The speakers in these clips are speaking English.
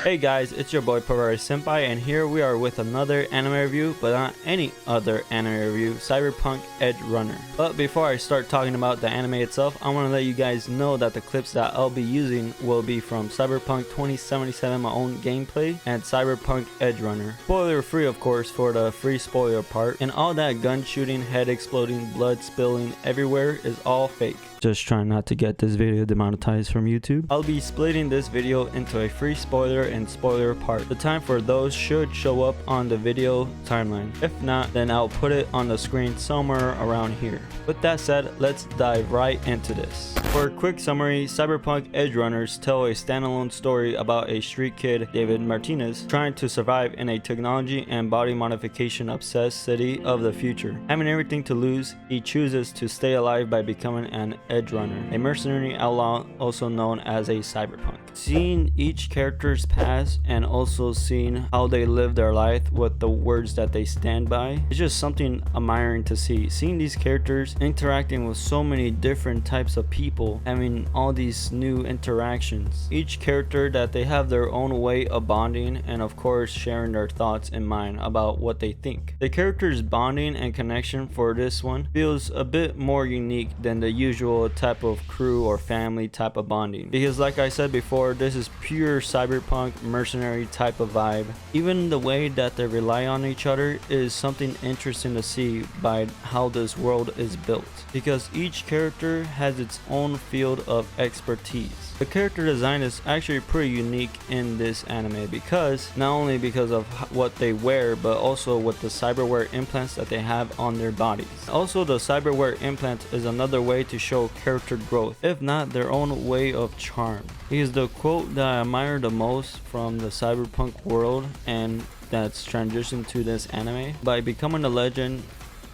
Hey guys, it's your boy Purari Senpai, and here we are with another anime review, but not any other anime review, Cyberpunk Edgerunner. But before I start talking about the anime itself, I want to let you guys know that the clips that I'll be using will be from Cyberpunk 2077, my own gameplay, and Cyberpunk Edgerunner. Spoiler free, of course, for the free spoiler part, and all that gun shooting, head exploding, blood spilling everywhere is all fake. Just trying not to get this video demonetized from YouTube. I'll be splitting this video into a free spoiler and spoiler part. The time for those should show up on the video timeline. If not, then I'll put it on the screen somewhere around here. With that said, let's dive right into this. For a quick summary, Cyberpunk Edgerunners tell a standalone story about a street kid, David Martinez, trying to survive in a technology and body modification obsessed city of the future. Having everything to lose, he chooses to stay alive by becoming an Edgerunner, a mercenary outlaw also known as a cyberpunk. Seeing each character's past and also seeing how they live their life with the words that they stand by is just something admiring to see. Seeing these characters interacting with so many different types of people, having all these new interactions. Each character that they have their own way of bonding and of course sharing their thoughts and mind about what they think. The characters' bonding and connection for this one feels a bit more unique than the usual type of crew or family type of bonding, because like I said before, this is pure cyberpunk mercenary type of vibe. Even the way that they rely on each other is something interesting to see by how this world is built, because each character has its own field of expertise. The character design is actually pretty unique in this anime, because not only because of what they wear, but also with the cyberware implants that they have on their bodies. Also, the cyberware implant is another way to show character growth, if not their own way of charm. Because the quote that I admire the most from the cyberpunk world and that's transitioned to this anime: by becoming a legend,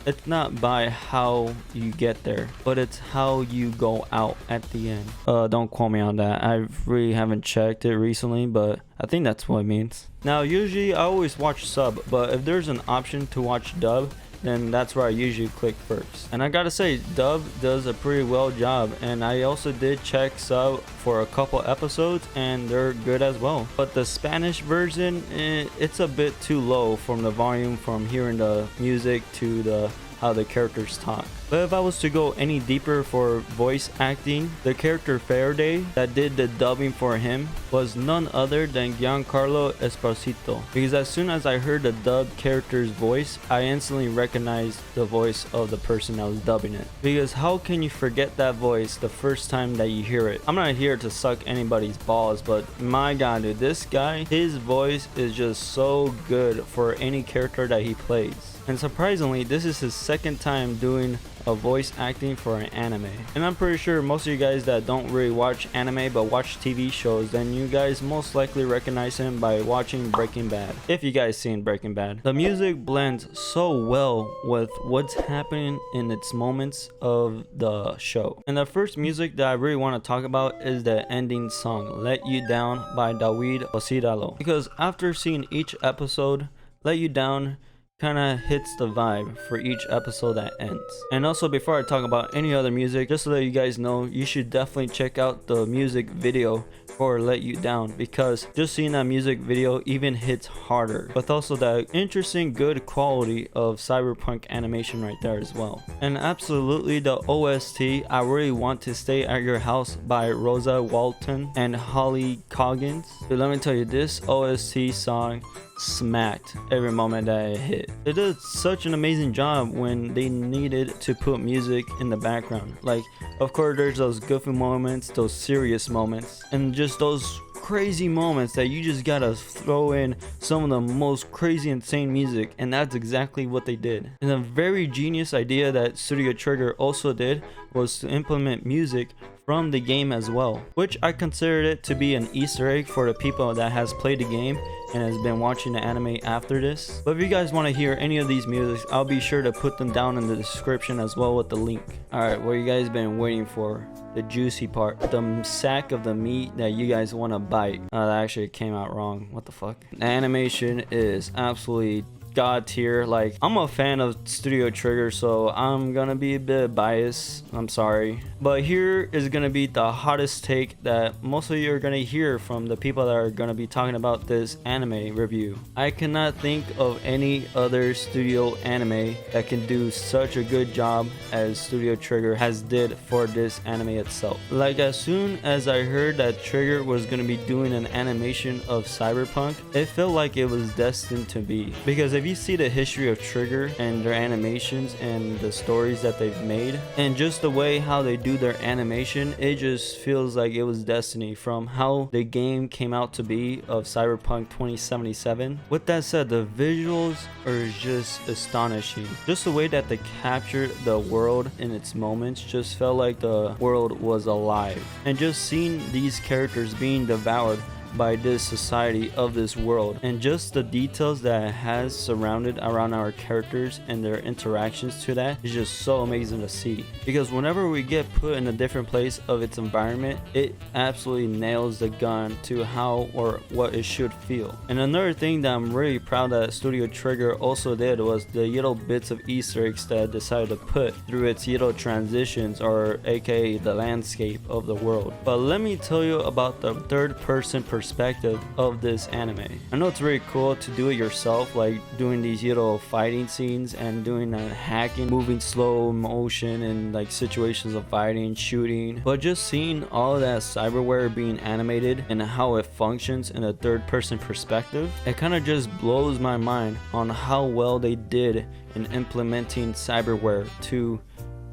it's not by how you get there, but it's how you go out at the end. Don't quote me on that. I really haven't checked it recently, but I think that's what it means. Now, usually I always watch sub, but if there's an option to watch dub, then that's where I usually click first. And I gotta say, dub does a pretty well job, and I also did check sub for a couple episodes and they're good as well. But the Spanish version, it's a bit too low from the volume, from hearing the music to how the characters talk. But if I was to go any deeper for voice acting, the character Faraday that did the dubbing for him was none other than Giancarlo Esposito. Because as soon as I heard the dubbed character's voice, I instantly recognized the voice of the person that was dubbing it. Because how can you forget that voice the first time that you hear it? I'm not here to suck anybody's balls, but my god, dude, this guy, his voice is just so good for any character that he plays. And surprisingly, this is his second time doing a voice acting for an anime. And I'm pretty sure most of you guys that don't really watch anime but watch TV shows, then you guys most likely recognize him by watching Breaking Bad, if you guys seen Breaking Bad. The music blends so well with what's happening in its moments of the show. And the first music that I really want to talk about is the ending song, Let You Down by David Osidalo. Because after seeing each episode, Let You Down kind of hits the vibe for each episode that ends. And also, before I talk about any other music, just to let you guys know, you should definitely check out the music video for Let You Down, because just seeing that music video even hits harder, with also that interesting good quality of cyberpunk animation right there as well. And absolutely the OST, I Really Want to Stay at Your House by Rosa Walton and Holly Coggins. But let me tell you, this OST song smacked every moment that it hit. They did such an amazing job when they needed to put music in the background. Like, of course, there's those goofy moments, those serious moments, and just those crazy moments that you just gotta throw in some of the most crazy insane music, and that's exactly what they did. And a very genius idea that Studio Trigger also did was to implement music from the game as well, which I considered it to be an Easter egg for the people that has played the game and has been watching the anime after this. But if you guys want to hear any of these musics, I'll be sure to put them down in the description as well with the link. Alright, what you guys been waiting for, the juicy part, the sack of the meat that you guys want to bite. That actually came out wrong. What the fuck? The animation is absolutely god tier. Like, I'm a fan of Studio Trigger, so I'm gonna be a bit biased, I'm sorry, but here is gonna be the hottest take that most of you are gonna hear from the people that are gonna be talking about this anime review. I cannot think of any other studio anime that can do such a good job as Studio Trigger has did for this anime itself. Like, as soon as I heard that Trigger was gonna be doing an animation of Cyberpunk, it felt like it was destined to be, because if you see the history of Trigger and their animations and the stories that they've made and just the way how they do their animation, it just feels like it was destiny from how the game came out to be of Cyberpunk 2077. With that said, the visuals are just astonishing. Just the way that they captured the world in its moments just felt like the world was alive, and just seeing these characters being devoured by this society of this world, and just the details that it has surrounded around our characters and their interactions to that is just so amazing to see. Because whenever we get put in a different place of its environment, it absolutely nails the gun to how or what it should feel. And another thing that I'm really proud that Studio Trigger also did was the little bits of Easter eggs that it decided to put through its little transitions, or aka the landscape of the world. But let me tell you about the third person perspective of this anime. I know it's really cool to do it yourself, like doing these little fighting scenes and doing that hacking, moving slow motion in like situations of fighting, shooting, but just seeing all that cyberware being animated and how it functions in a third person perspective, it kind of just blows my mind on how well they did in implementing cyberware to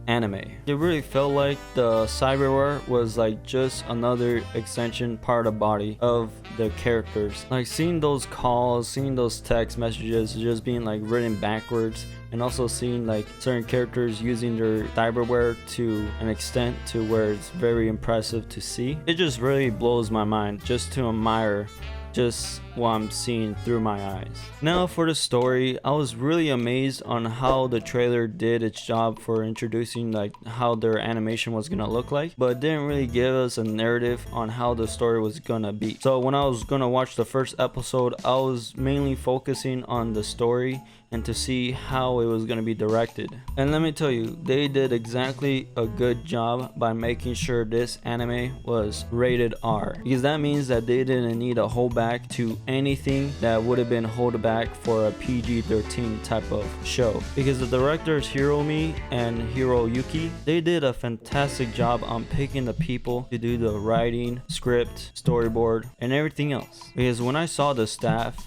anime. It really felt like the cyberware was like just another extension part of the body of the characters. Like seeing those calls, seeing those text messages just being like written backwards, and also seeing like certain characters using their cyberware to an extent to where it's very impressive to see. It just really blows my mind just to admire just what I'm seeing through my eyes. Now for the story, I was really amazed on how the trailer did its job for introducing like how their animation was gonna look like, but it didn't really give us a narrative on how the story was gonna be. So when I was gonna watch the first episode, I was mainly focusing on the story and to see how it was going to be directed. And let me tell you, they did exactly a good job by making sure this anime was rated R, because that means that they didn't need to hold back to anything that would have been held back for a PG-13 type of show. Because the directors Hiromi and Hiroyuki, they did a fantastic job on picking the people to do the writing, script, storyboard, and everything else. Because when I saw the staff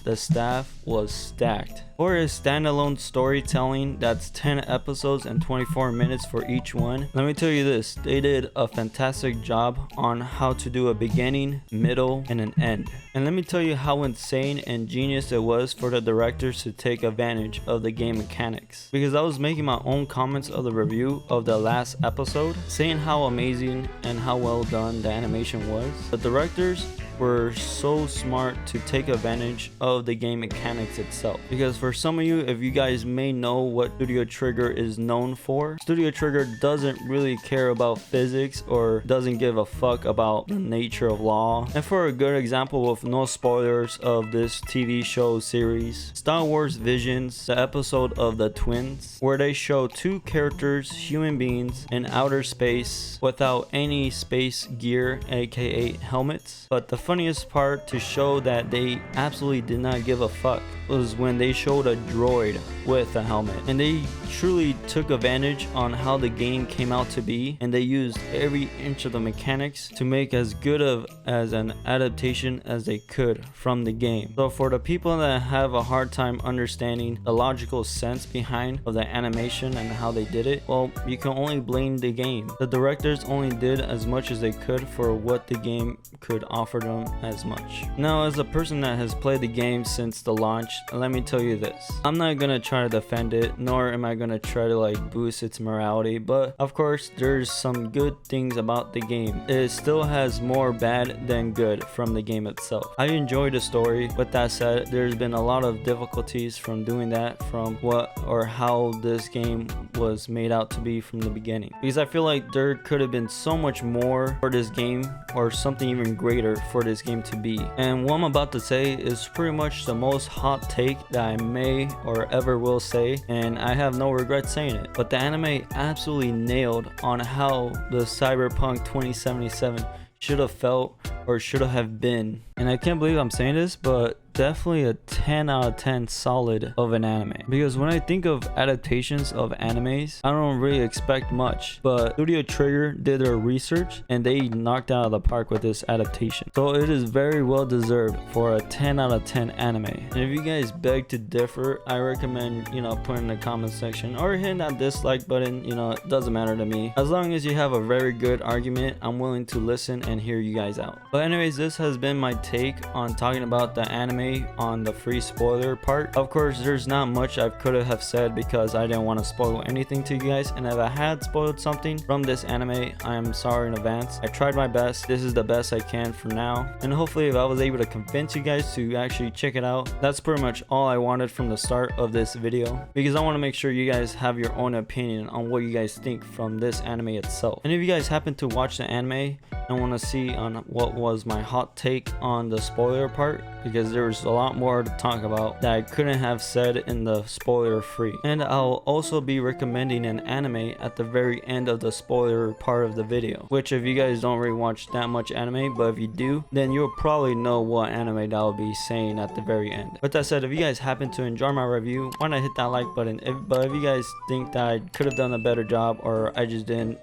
was stacked. For a standalone storytelling that's 10 episodes and 24 minutes for each one, let me tell you this, they did a fantastic job on how to do a beginning, middle, and an end. And let me tell you how insane and genius it was for the directors to take advantage of the game mechanics. Because I was making my own comments of the review of the last episode, saying how amazing and how well done the animation was. The directors were so smart to take advantage of the game mechanics itself. Because for some of you, if you guys may know what Studio Trigger is known for, Studio Trigger doesn't really care about physics or doesn't give a fuck about the nature of law. And for a good example with no spoilers of this TV show series, Star Wars Visions, the episode of the twins, where they show two characters, human beings, in outer space without any space gear, aka helmets. But the funniest part to show that they absolutely did not give a fuck was when they showed a droid with a helmet, and they truly took advantage on how the game came out to be, and they used every inch of the mechanics to make as good of as an adaptation as they could from the game. So for the people that have a hard time understanding the logical sense behind of the animation and how they did it, well, you can only blame the game. The directors only did as much as they could for what the game could offer them as much. Now, as a person that has played the game since the launch, let me tell you this, I'm not gonna try to defend it, nor am I gonna try to like boost its morality, but of course there's some good things about the game. It still has more bad than good from the game itself. I enjoyed the story. With that said, there's been a lot of difficulties from doing that, from what or how this game was made out to be from the beginning, because I feel like there could have been so much more for this game, or something even greater for for this game to be. And what I'm about to say is pretty much the most hot take that I may or ever will say, and I have no regrets saying it. But the anime absolutely nailed on how the Cyberpunk 2077 should have felt or should have been. And I can't believe I'm saying this, but definitely a 10 out of 10 solid of an anime. Because when I think of adaptations of animes, I don't really expect much, but Studio Trigger did their research and they knocked out of the park with this adaptation. So it is very well deserved for a 10 out of 10 anime. And if you guys beg to differ, I recommend, put in the comment section or hitting that dislike button. It doesn't matter to me. As long as you have a very good argument, I'm willing to listen and hear you guys out. But anyways, this has been my take on talking about the anime on the free spoiler part. Of course, there's not much I could have said because I didn't want to spoil anything to you guys, and if I had spoiled something from this anime, I am sorry in advance. I tried my best. This is the best I can for now, and hopefully if I was able to convince you guys to actually check it out, that's pretty much all I wanted from the start of this video, because I want to make sure you guys have your own opinion on what you guys think from this anime itself. And if you guys happen to watch the anime and want to see on what was my hot take on the spoiler part, because there's a lot more to talk about that I couldn't have said in the spoiler free. And I'll also be recommending an anime at the very end of the spoiler part of the video, which if you guys don't really watch that much anime, but if you do, then you'll probably know what anime that I'll be saying at the very end. With that said, if you guys happen to enjoy my review, why not hit that like button? But if you guys think that I could have done a better job, or I just didn't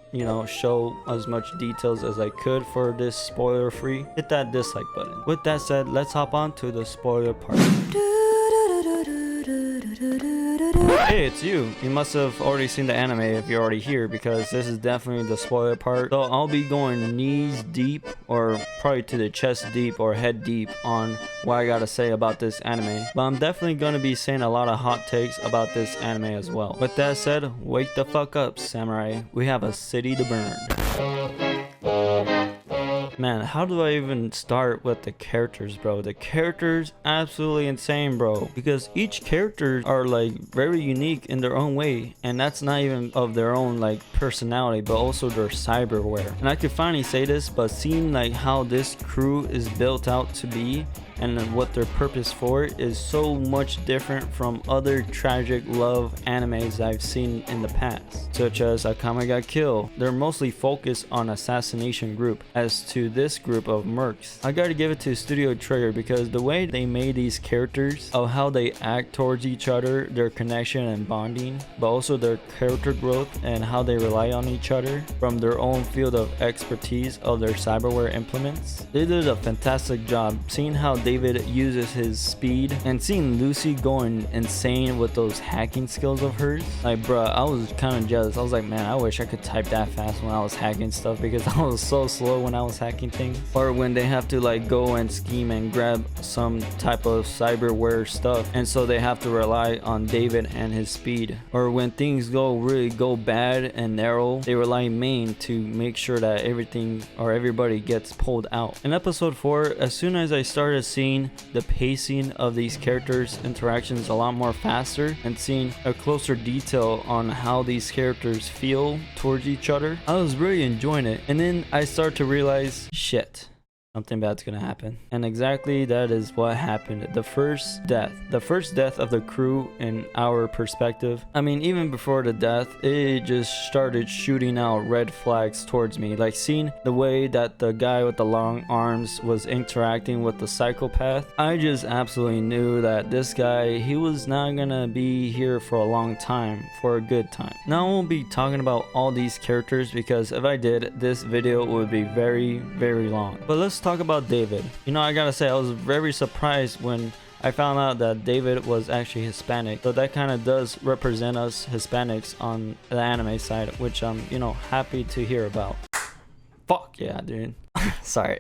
show as much details as I could for this spoiler free, hit that dislike button. With that said, let's hop on to the spoiler part. Hey, it's you. You must have already seen the anime if you're already here, because this is definitely the spoiler part. So I'll be going knees deep, or probably to the chest deep or head deep on what I gotta say about this anime. But I'm definitely gonna be saying a lot of hot takes about this anime as well. With that said, wake the fuck up, samurai. We have a city to burn. Man, how do I even start with the characters, bro? The characters absolutely insane, bro, because each character are like very unique in their own way, and that's not even of their own like personality, but also their cyberware. And I could finally say this, but seeing like how this crew is built out to be and what their purpose for it is so much different from other tragic love animes I've seen in the past, such as Akame Got Killed. They're mostly focused on assassination group. As to this group of mercs, I gotta give it to Studio Trigger, because the way they made these characters, of how they act towards each other, their connection and bonding, but also their character growth and how they rely on each other from their own field of expertise of their cyberware implements. They did a fantastic job. Seeing how David uses his speed and seeing Lucy going insane with those hacking skills of hers, like bruh, I was kind of jealous. I was like, man, I wish I could type that fast when I was hacking stuff, because I was so slow when I was hacking things. Or when they have to like go and scheme and grab some type of cyberware stuff, and so they have to rely on David and his speed. Or when things really go bad and narrow, they rely on Main to make sure that everything or everybody gets pulled out. In episode 4, as soon as I started seeing the pacing of these characters' interactions a lot more faster and seeing a closer detail on how these characters feel towards each other, I was really enjoying it. And then I start to realize, shit, something bad's gonna happen. And exactly that is what happened. The first death of the crew in our perspective. I mean, even before the death, it just started shooting out red flags towards me. Like seeing the way that the guy with the long arms was interacting with the psychopath, I just absolutely knew that this guy, he was not gonna be here for a long time, for a good time. Now I won't be talking about all these characters, because if I did, this video would be very, very long. But let's talk about David. I gotta say, I was very surprised when I found out that David was actually Hispanic. So that kind of does represent us Hispanics on the anime side, which I'm, happy to hear about. Fuck yeah, dude. Sorry,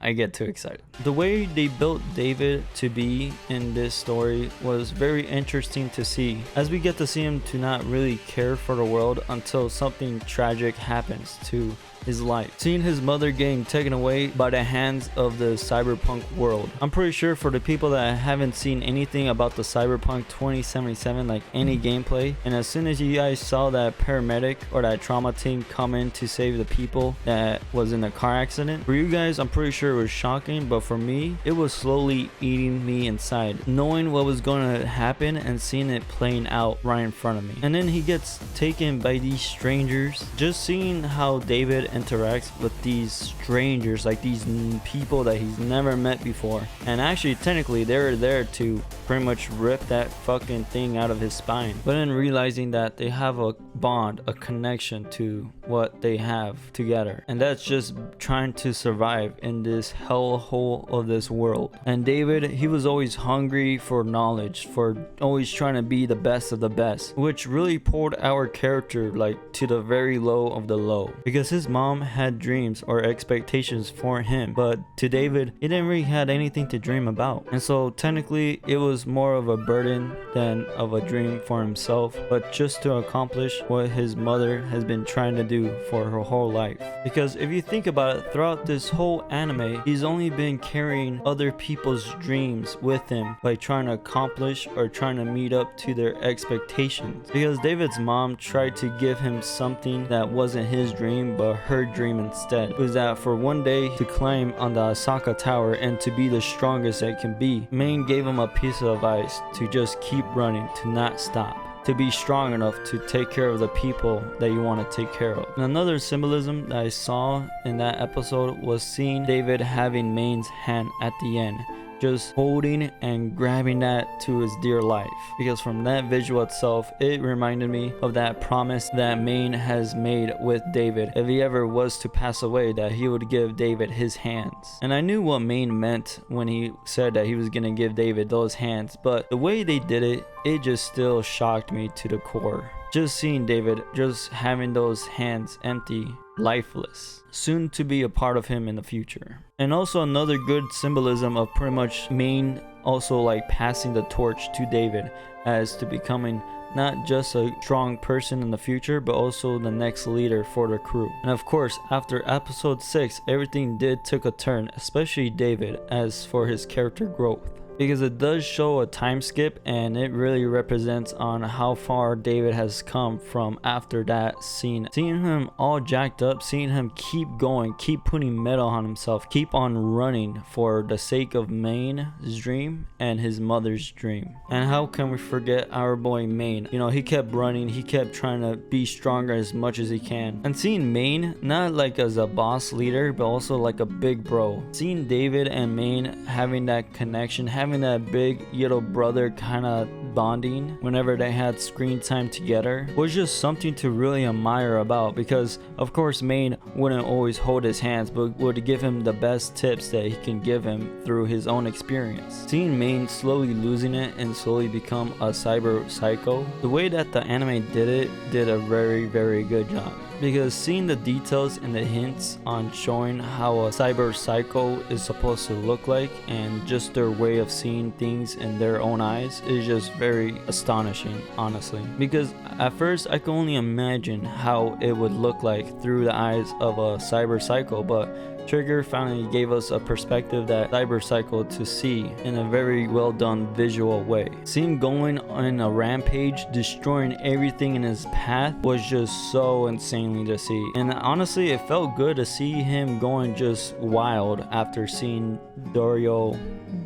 I get too excited. The way they built David to be in this story was very interesting to see, as we get to see him to not really care for the world until something tragic happens to his life, seeing his mother getting taken away by the hands of the cyberpunk world. I'm pretty sure for the people that haven't seen anything about the Cyberpunk 2077, like any gameplay, and as soon as you guys saw that paramedic or that trauma team come in to save the people that was in a car accident, for you guys I'm pretty sure it was shocking, but for me it was slowly eating me inside, knowing what was going to happen and seeing it playing out right in front of me. And then he gets taken by these strangers. Just seeing how David interacts with these strangers, like these people that he's never met before, and actually technically they were there to pretty much rip that fucking thing out of his spine, but then realizing that they have a bond, a connection to what they have together, and that's just trying to survive in this hellhole of this world. And David, he was always hungry for knowledge, for always trying to be the best of the best, which really pulled our character like to the very low of the low, because his mom had dreams or expectations for him, but to David, he didn't really had anything to dream about. And so technically it was more of a burden than of a dream for himself, but just to accomplish what his mother has been trying to do for her whole life. Because if you think about it, throughout this whole anime, he's only been carrying other people's dreams with him by trying to accomplish or trying to meet up to their expectations. Because David's mom tried to give him something that wasn't his dream but her dream instead. It was that for one day to climb on the Asaka Tower and to be the strongest that can be. Main gave him a piece of advice to just keep running, to not stop, to be strong enough to take care of the people that you want to take care of. And another symbolism that I saw in that episode was seeing David having Main's hand at the end, just holding and grabbing that to his dear life, because from that visual itself it reminded me of that promise that Main has made with David if he ever was to pass away, that he would give David his hands. And I knew what Main meant when he said that he was gonna give David those hands, but the way they did it, it just still shocked me to the core. Just seeing David just having those hands empty, lifeless, soon to be a part of him in the future. And also another good symbolism of pretty much Main also like passing the torch to David as to becoming not just a strong person in the future, but also the next leader for the crew. And of course, after episode 6, everything did took a turn, especially David, as for his character growth, because it does show a time skip and it really represents on how far David has come from after that scene. Seeing him all jacked up, seeing him keep going, keep putting metal on himself, keep on running for the sake of Main's dream and his mother's dream. And how can we forget our boy Main? You know, he kept running, he kept trying to be stronger as much as he can. And seeing Main not like as a boss leader, but also like a big bro. Seeing David and Main having that connection, having that big little brother kind of bonding whenever they had screen time together was just something to really admire about, because of course Main wouldn't always hold his hands, but would give him the best tips that he can give him through his own experience. Seeing Main slowly losing it and slowly become a cyber psycho, the way that the anime did it did a very, very good job. Because seeing the details and the hints on showing how a cyber psycho is supposed to look like and just their way of seeing things in their own eyes is just very astonishing, honestly. Because at first I could only imagine how it would look like through the eyes of a cyber psycho, but Trigger finally gave us a perspective that cyber psycho to see in a very well done visual way. Seeing him going on a rampage, destroying everything in his path was just so insanely to see. And honestly, it felt good to see him going just wild after seeing Dario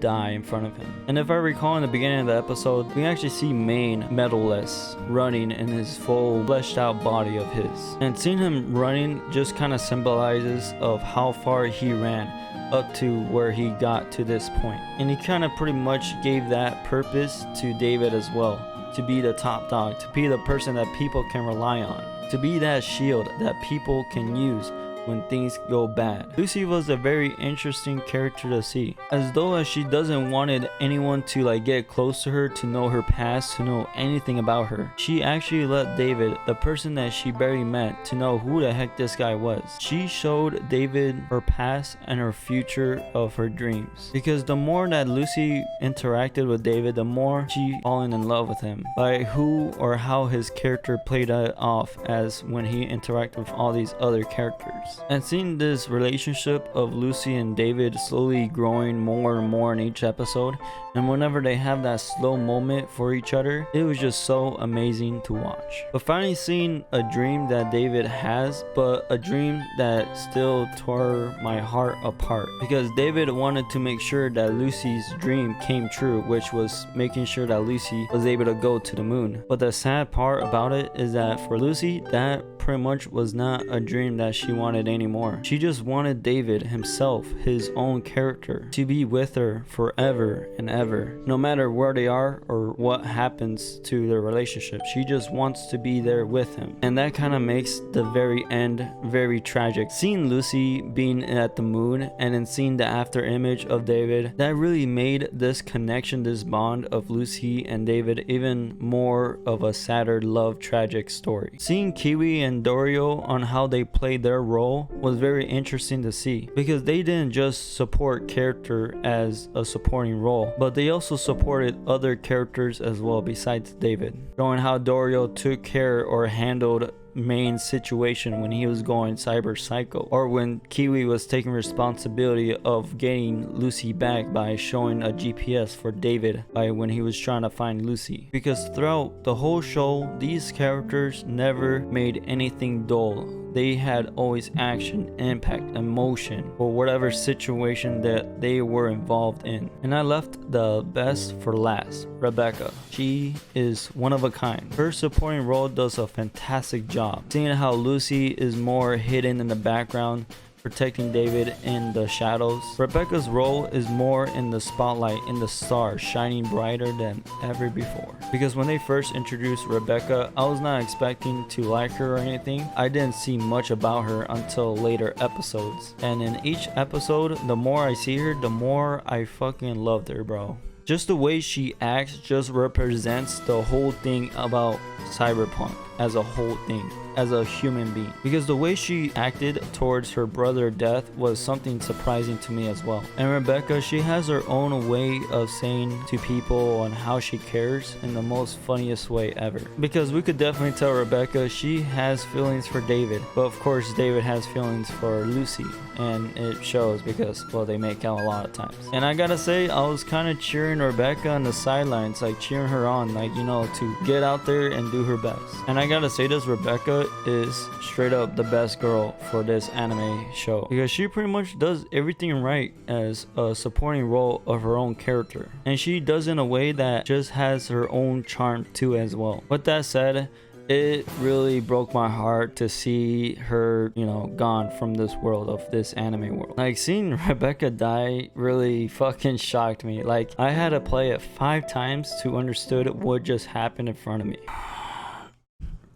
die in front of him. And if I recall in the beginning of the episode, we actually see Main medalless running in his full fleshed out body of his. And seeing him running just kind of symbolizes of how far he ran up to where he got to this point. And he kind of pretty much gave that purpose to David as well, to be the top dog, to be the person that people can rely on, to be that shield that people can use when things go bad. Lucy was a very interesting character to see, as though as she doesn't wanted anyone to like get close to her, to know her past, to know anything about her. She actually let David, the person that she barely met, to know who the heck this guy was. She showed David her past and her future of her dreams, because the more that Lucy interacted with David, the more she fallen in love with him by who or how his character played it off as when he interacted with all these other characters. relationships. And seeing this relationship of Lucy and David slowly growing more and more in each episode, and whenever they have that slow moment for each other, it was just so amazing to watch. But finally seeing a dream that David has, but a dream that still tore my heart apart, because David wanted to make sure that Lucy's dream came true, which was making sure that Lucy was able to go to the moon. But the sad part about it is that for Lucy, that pretty much was not a dream that she wanted anymore. She just wanted David himself, his own character, to be with her forever and ever, no matter where they are or what happens to their relationship. She just wants to be there with him, and that kind of makes the very end very tragic. Seeing Lucy being at the moon and then seeing the after image of David, that really made this connection, this bond of Lucy and David, even more of a sadder love tragic story. Seeing Kiwi and Dorio on how they played their role was very interesting to see, because they didn't just support character as a supporting role, but they also supported other characters as well besides David, showing how Dorio took care or handled main situation when he was going cyber psycho, or when Kiwi was taking responsibility of getting Lucy back by showing a GPS for David by when he was trying to find Lucy. Because throughout the whole show, these characters never made anything dull. They had always action, impact, emotion for whatever situation that they were involved in. And I left the best for last, Rebecca. She is one of a kind. Her supporting role does a fantastic job. Seeing how Lucy is more hidden in the background, protecting David in the shadows, Rebecca's role is more in the spotlight, in the stars, shining brighter than ever before. Because when they first introduced Rebecca, I was not expecting to like her or anything. I didn't see much about her until later episodes, and in each episode, the more I see her, the more I fucking loved her, bro. Just the way she acts just represents the whole thing about Cyberpunk as a whole thing, as a human being, because the way she acted towards her brother's death was something surprising to me as well. And Rebecca, she has her own way of saying to people on how she cares in the most funniest way ever, because we could definitely tell Rebecca she has feelings for David, but of course David has feelings for Lucy, and it shows because, well, they make out a lot of times. And I gotta say, I was kind of cheering Rebecca on the sidelines, like cheering her on, like, you know, to get out there and do her best. And I gotta say this, Rebecca is straight up the best girl for this anime show, because she pretty much does everything right as a supporting role of her own character, and she does in a way that just has her own charm too as well. With that said, it really broke my heart to see her, you know, gone from this world, of this anime world. Like, seeing Rebecca die really fucking shocked me. Like, I had to play it 5 times to understand what just happened in front of me.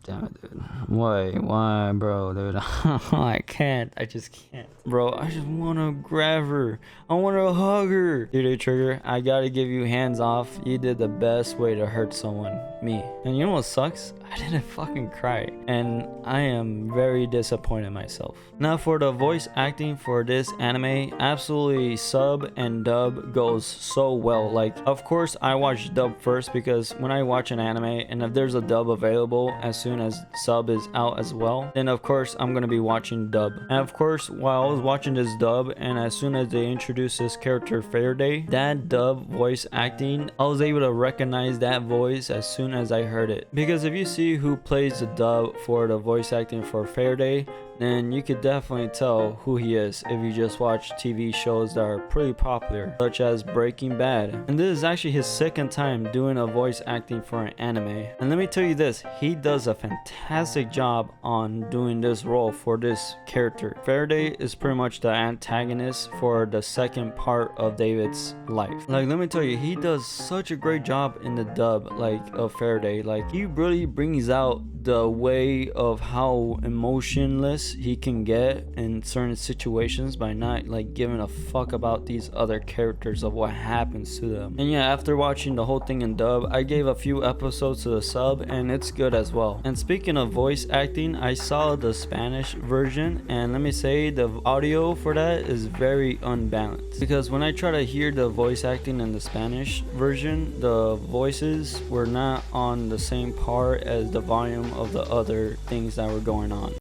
Damn it, dude. Why, bro, dude? I can't. I just can't. Bro, I just want to grab her. I want to hug her. Dude, Trigger, I gotta give you hands off. You did the best way to hurt someone. Me. And you know what sucks? I didn't fucking cry. And I am very disappointed in myself. Now for the voice acting for this anime, absolutely sub and dub goes so well. Like, of course, I watch dub first, because when I watch an anime and if there's a dub available as soon as sub is out as well, then of course I'm gonna be watching dub. And of course, while I was watching this dub, and as soon as they introduced this character Faraday, that dub voice acting, I was able to recognize that voice as soon as I heard it. Because if you see who plays the dub for the voice acting for Faraday, then you could definitely tell who he is if you just watch TV shows that are pretty popular, such as Breaking Bad. And this is actually his 2nd time doing a voice acting for an anime. And let me tell you this, he does a fantastic job on doing this role for this character. Faraday is pretty much the antagonist for the 2nd part of David's life. Like, let me tell you, he does such a great job in the dub, like, of Faraday. Like, he really brings out the way of how emotionless he can get in certain situations by not like giving a fuck about these other characters of what happens to them. And yeah, after watching the whole thing in dub, I gave a few episodes to the sub, and it's good as well. And speaking of voice acting, I saw the Spanish version, and let me say the audio for that is very unbalanced, because when I try to hear the voice acting in the Spanish version, the voices were not on the same par as the volume of the other things that were going on.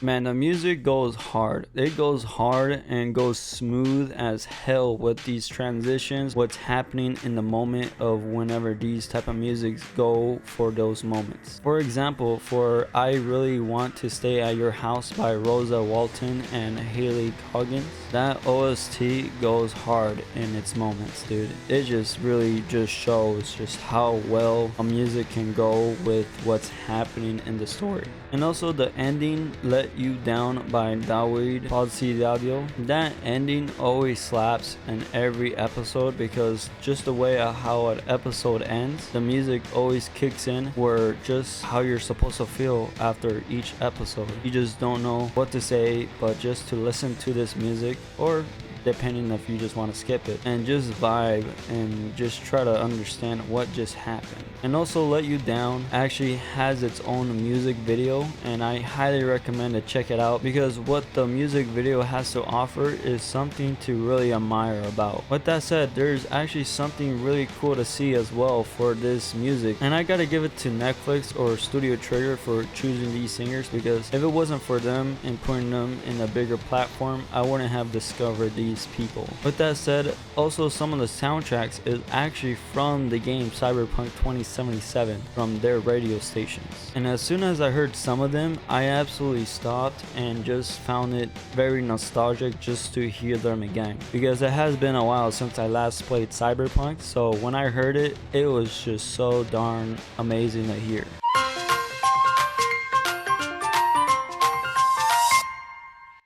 Man, the music goes hard. It goes hard and goes smooth as hell with these transitions, what's happening in the moment of whenever these type of musics go for those moments. For example, for I Really Want to Stay at Your House by Rosa Walton and Haley Coggins, that OST goes hard in its moments, dude. It just really just shows just how well a music can go with what's happening in the story. And also the ending, Let You Down by David Falsidadio. That ending always slaps in every episode because just the way how an episode ends, the music always kicks in where just how you're supposed to feel after each episode. You just don't know what to say, but just to listen to this music, or depending if you just want to skip it, and just vibe and just try to understand what just happened. And also Let You Down actually has its own music video, and I highly recommend to check it out because what the music video has to offer is something to really admire about. With that said, there's actually something really cool to see as well for this music, and I gotta give it to Netflix or Studio Trigger for choosing these singers, because if it wasn't for them and putting them in a bigger platform, I wouldn't have discovered these people. With that said, also some of the soundtracks is actually from the game Cyberpunk 2077 from their radio stations. And as soon as I heard some of them, I absolutely stopped and just found it very nostalgic just to hear them again, because it has been a while since I last played Cyberpunk, so when I heard it, it was just so darn amazing to hear.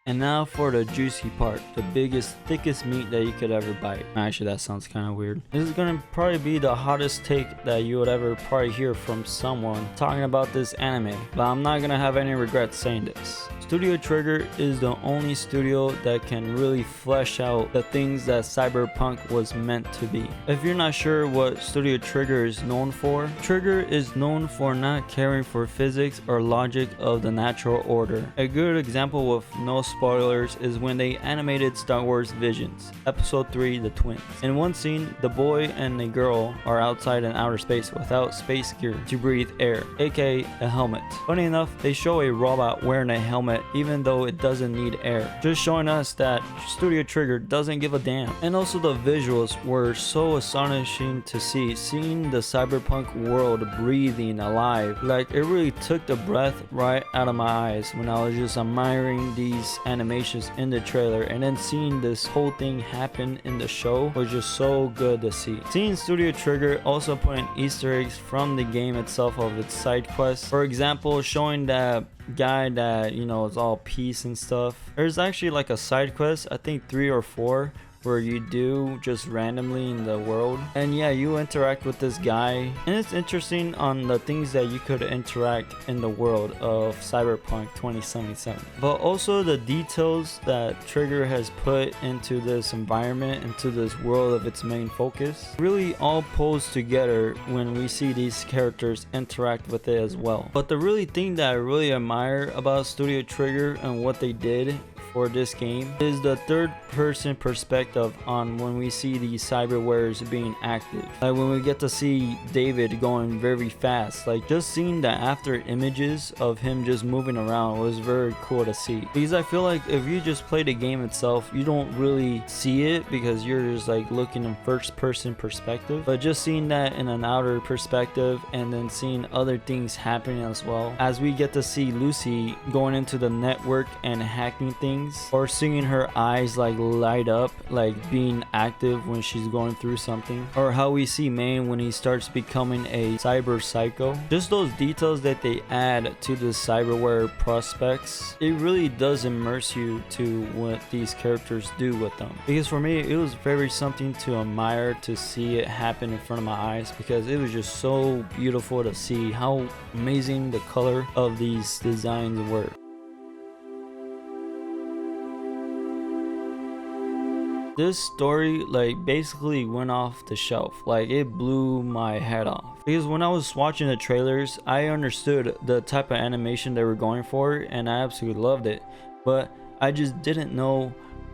And now for the juicy part, the biggest, thickest meat that you could ever bite. Actually, that sounds kind of weird. This is gonna probably be the hottest take that you would ever probably hear from someone talking about this anime, but I'm not gonna have any regrets saying this. Studio Trigger is the only studio that can really flesh out the things that Cyberpunk was meant to be. If you're not sure what Studio Trigger is known for, Trigger is known for not caring for physics or logic of the natural order. A good example with no spoilers is when they animated Star Wars Visions, Episode 3, The Twins. In one scene, the boy and the girl are outside in outer space without space gear to breathe air, aka a helmet. Funny enough, they show a robot wearing a helmet even though it doesn't need air, just showing us that Studio Trigger doesn't give a damn. And also the visuals were so astonishing to see, seeing the cyberpunk world breathing alive. Like, it really took the breath right out of my eyes when I was just admiring these animations in the trailer, and then seeing this whole thing happen in the show was just so good to see. Seeing Studio Trigger also putting Easter eggs from the game itself of its side quests, for example showing that guy that, you know, it's all peace and stuff. There's actually like a side quest, I think 3 or 4, where you do just randomly in the world, and yeah, you interact with this guy, and it's interesting on the things that you could interact in the world of Cyberpunk 2077. But also the details that Trigger has put into this environment, into this world of its main focus, really all pulls together when we see these characters interact with it as well. But the really thing that I really admire about Studio Trigger and what they did for this game is the third person perspective on when we see these cyberwares being active. Like when we get to see David going very fast, like just seeing the after images of him just moving around was very cool to see, because I feel like if you just play the game itself, you don't really see it because you're just like looking in first person perspective, but just seeing that in an outer perspective and then seeing other things happening as well, as we get to see Lucy going into the network and hacking things, or seeing her eyes like light up, like being active when she's going through something, or how we see Maine when he starts becoming a cyber psycho. Just those details that they add to the cyberware prospects, it really does immerse you to what these characters do with them. Because for me, it was very something to admire to see it happen in front of my eyes, because it was just so beautiful to see how amazing the color of these designs were. This story like basically went off the shelf, like it blew my head off, because when I was watching the trailers, I understood the type of animation they were going for and I absolutely loved it, but I just didn't know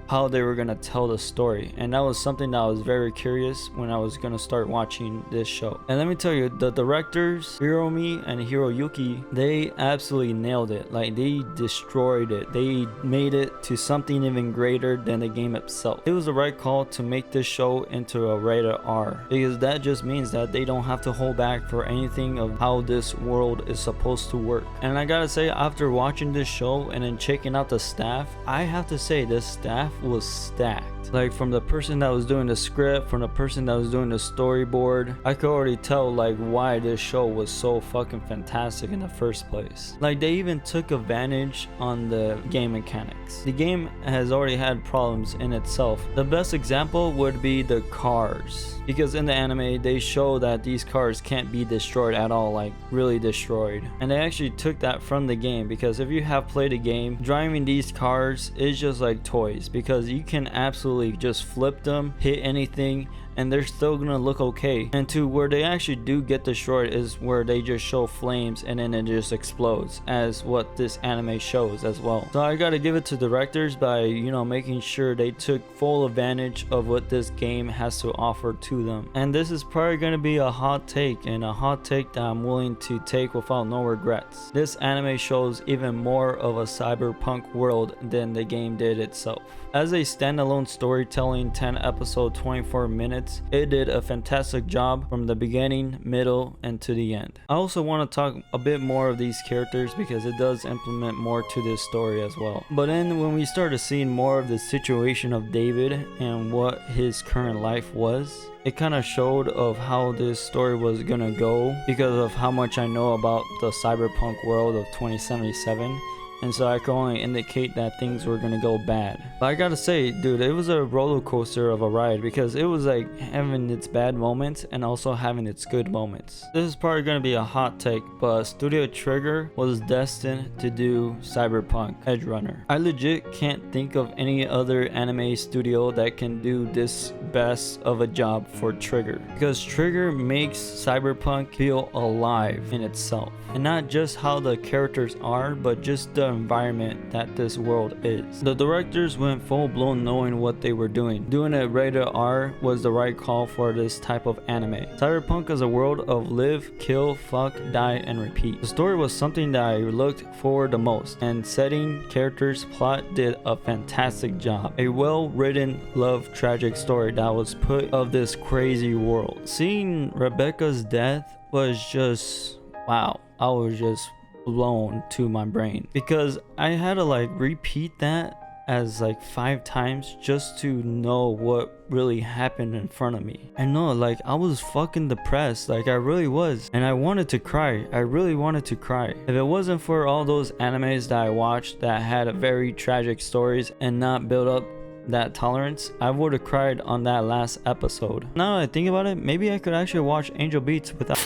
how they were gonna tell the story, and that was something that I was very curious when I was gonna start watching this show. And let me tell you, the directors Hiromi and Hiroyuki, they absolutely nailed it. Like, they destroyed it. They made it to something even greater than the game itself. It was the right call to make this show into a rated R, because that just means that they don't have to hold back for anything of how this world is supposed to work. And I gotta say, after watching this show and then checking out the staff, I have to say this staff was stacked. Like, from the person that was doing the script, from the person that was doing the storyboard, I could already tell like why this show was so fucking fantastic in the first place. Like, they even took advantage on the game mechanics. The game has already had problems in itself. The best example would be the cars, because in the anime they show that these cars can't be destroyed at all, like really destroyed. And they actually took that from the game, because if you have played a game, driving these cars is just like toys, because you can absolutely just flip them, hit anything, and they're still gonna look okay. And to where they actually do get destroyed is where they just show flames and then it just explodes, as what this anime shows as well. So I gotta give it to directors by, you know, making sure they took full advantage of what this game has to offer to them. And this is probably gonna be a hot take, and a hot take that I'm willing to take without no regrets. This anime shows even more of a cyberpunk world than the game did itself. As a standalone storytelling 10 episode 24 minutes, it did a fantastic job from the beginning, middle, and to the end. I also want to talk a bit more of these characters because it does implement more to this story as well. But then when we started seeing more of the situation of David and what his current life was, it kind of showed of how this story was gonna go because of how much I know about the cyberpunk world of 2077. And so I can only indicate that things were gonna go bad. But I gotta say, dude, it was a roller coaster of a ride, because it was like having its bad moments and also having its good moments. This is probably gonna be a hot take, but Studio Trigger was destined to do Cyberpunk Edgerunner. I legit can't think of any other anime studio that can do this best of a job for Trigger, because Trigger makes Cyberpunk feel alive in itself, and not just how the characters are, but just the environment that this world is. The directors went full blown knowing what they were doing. Doing it rated R was the right call for this type of anime. Cyberpunk is a world of live, kill, fuck, die, and repeat. The story was something that I looked forward the most, and setting, characters, plot did a fantastic job. A well written love tragic story that was put of this crazy world. Seeing Rebecca's death was just wow. I was just blown to my brain, because I had to like repeat that as like 5 times just to know what really happened in front of me. I know, like, I was fucking depressed, like I really was, and I wanted to cry. I really wanted to cry. If it wasn't for all those animes that I watched that had a very tragic stories and not build up that tolerance, I would have cried on that last episode. Now that I think about it, maybe I could actually watch Angel Beats without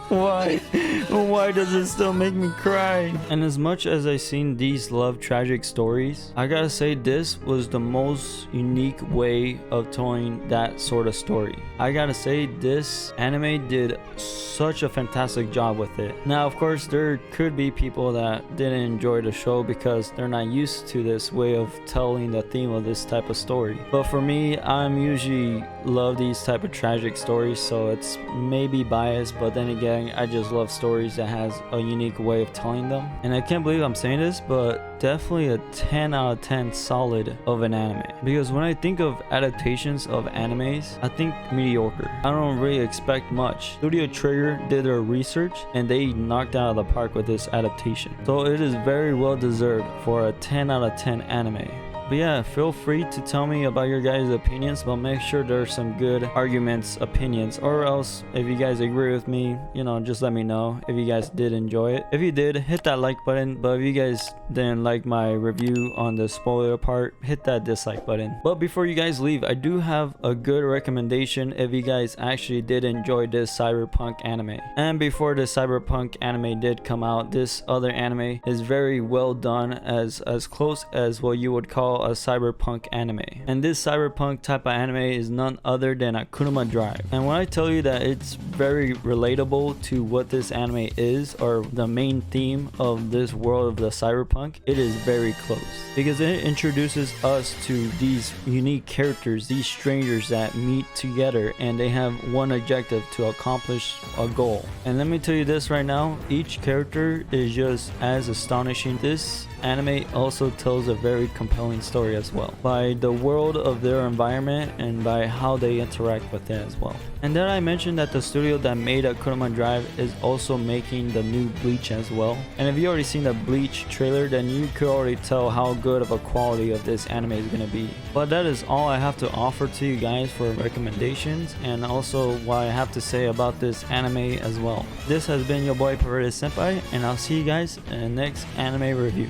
Why does it still make me cry? And as much as I've seen these love tragic stories, I gotta say this was the most unique way of telling that sort of story. I gotta say this anime did such a fantastic job with it. Now of course there could be people that didn't enjoy the show because they're not used to this way of telling the theme of this type of story. But for me, I'm usually love these type of tragic stories, so it's maybe biased, but then again, I just love stories that has a unique way of telling them. And I can't believe I'm saying this, but definitely a 10 out of 10 solid of an anime. Because when I think of adaptations of animes, I think mediocre. I don't really expect much. Studio Trigger did their research and they knocked out of the park with this adaptation. So it is very well deserved for a 10 out of 10 anime. But yeah, feel free to tell me about your guys' opinions, but make sure there's some good arguments, opinions, or else if you guys agree with me, you know, just let me know if you guys did enjoy it. If you did, hit that like button, but if you guys didn't like my review on the spoiler part, hit that dislike button. But before you guys leave, I do have a good recommendation if you guys actually did enjoy this Cyberpunk anime. And before the Cyberpunk anime did come out, this other anime is very well done, as close as what you would call about a cyberpunk anime. And this cyberpunk type of anime is none other than Akudama Drive. And when I tell you that it's very relatable to what this anime is, or the main theme of this world of the cyberpunk, it is very close. Because it introduces us to these unique characters, these strangers that meet together and they have one objective to accomplish a goal. And let me tell you this right now, each character is just as astonishing. This anime also tells a very compelling story as well, by the world of their environment and by how they interact with it as well. And then I mentioned that the studio that made Akudama Drive is also making the new Bleach as well. And if you already seen the Bleach trailer, then you could already tell how good of a quality of this anime is going to be. But that is all I have to offer to you guys for recommendations, and also what I have to say about this anime as well. This has been your boy Perverted Senpai, and I'll see you guys in the next anime review.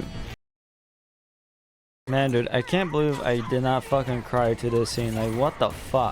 Man, dude, I can't believe I did not fucking cry to this scene. Like, what the fuck?